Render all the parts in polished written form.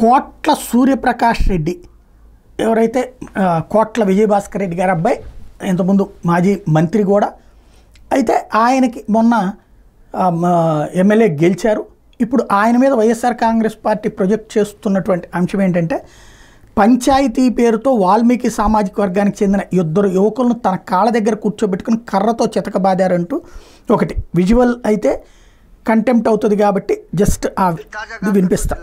కోట్ల సూర్యప్రకాష్ రెడ్డి ఎవరైతే కోట్ల విజయభాస్కర్ రెడ్డి గారి అబ్బాయి, ఇంతకుముందు మాజీ మంత్రి కూడా. అయితే ఆయనకి మొన్న ఎమ్మెల్యే గెలిచారు. ఇప్పుడు ఆయన మీద వైఎస్ఆర్ కాంగ్రెస్ పార్టీ ప్రొజెక్ట్ చేస్తున్నటువంటి అంశం ఏంటంటే, పంచాయతీ పేరుతో వాల్మీకి సామాజిక వర్గానికి చెందిన ఇద్దరు యువకులను తన కాళ్ళ దగ్గర కూర్చోబెట్టుకుని కర్రతో చితకబాదారంటూ ఒకటి విజువల్ అయితే కంటెంప్ట్ అవుతుంది కాబట్టి జస్ట్ వినిపిస్తా.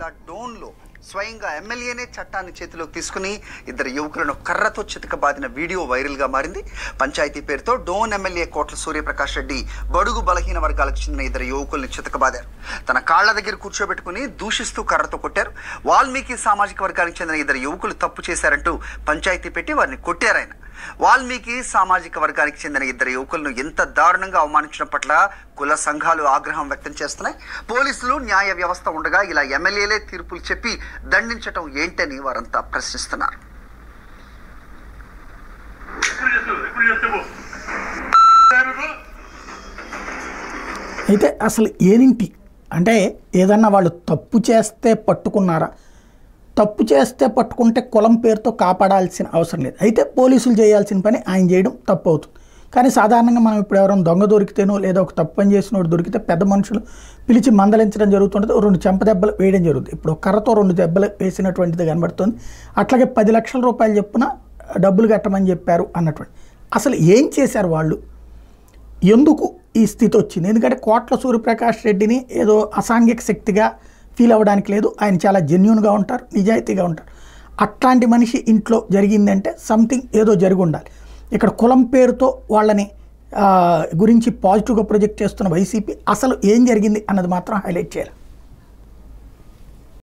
స్వయంగా ఎమ్మెల్యేనే చట్టాన్ని చేతిలోకి తీసుకుని ఇద్దరు యువకులను కర్రతో చితకబాదిన వీడియో వైరల్గా మారింది. పంచాయతీ పేరుతో డోన్ ఎమ్మెల్యే కోట్ల సూర్యప్రకాష్ రెడ్డి బడుగు బలహీన వర్గాలకు చెందిన ఇద్దరు యువకుల్ని చితకబాదారు. తన కాళ్ల దగ్గర కూర్చోబెట్టుకుని దూషిస్తూ కర్రతో కొట్టారు. వాల్మీకి సామాజిక వర్గానికి చెందిన ఇద్దరు యువకులు తప్పు చేశారంటూ పంచాయతీ పెట్టి వారిని కొట్టారు. ఆయన వాల్మీకి సామాజిక వర్గానికి చెందిన ఇద్దరు యువకులను ఎంత దారుణంగా అవమానించిన పట్ల కుల సంఘాలు ఆగ్రహం వ్యక్తం చేస్తున్నాయి. పోలీసులు న్యాయ వ్యవస్థ ఉండగా ఇలా ఎమ్మెల్యేలే తీర్పులు చెప్పి దండించటం ఏంటని వారంతా ప్రశ్నిస్తున్నారు. అయితే అసలు ఏంటి అంటే, ఏదన్నా వాళ్ళు తప్పు చేస్తే పట్టుకున్నారా? తప్పు చేస్తే పట్టుకుంటే కులం పేరుతో కాపాడాల్సిన అవసరం లేదు. అయితే పోలీసులు చేయాల్సిన పని ఆయన చేయడం తప్పు అవుతుంది. కానీ సాధారణంగా మనం ఇప్పుడు ఎవరైనా దొంగ దొరికితేనో లేదా ఒక తప్పు పని చేసినోడు దొరికితే పెద్ద మనుషులు పిలిచి మందలించడం జరుగుతుంటుంది, 2 చెంప దెబ్బలు వేయడం జరుగుతుంది. ఇప్పుడు కర్రతో 2 దెబ్బలు వేసినటువంటిది కనబడుతుంది. అట్లాగే 10 లక్షల రూపాయలు చెప్పున డబ్బులు కట్టమని చెప్పారు అన్నటువంటి. అసలు ఏం చేశారు వాళ్ళు? ఎందుకు ఈ స్థితి వచ్చింది? ఎందుకంటే కోట్ల సూర్యప్రకాష్ రెడ్డిని ఏదో అసాంఘిక శక్తిగా ఫీల్ అవ్వడానికి లేదు. ఆయన చాలా జెన్యూన్గా ఉంటారు, నిజాయితీగా ఉంటారు. అట్లాంటి మనిషి ఇంట్లో జరిగిందంటే సంథింగ్ ఏదో జరిగి ఉండాలి. ఇక్కడ కులం పేరుతో వాళ్ళని గురించి పాజిటివ్గా ప్రొజెక్ట్ చేస్తున్న వైసీపీ అసలు ఏం జరిగింది అన్నది మాత్రం హైలైట్ చేయాలి.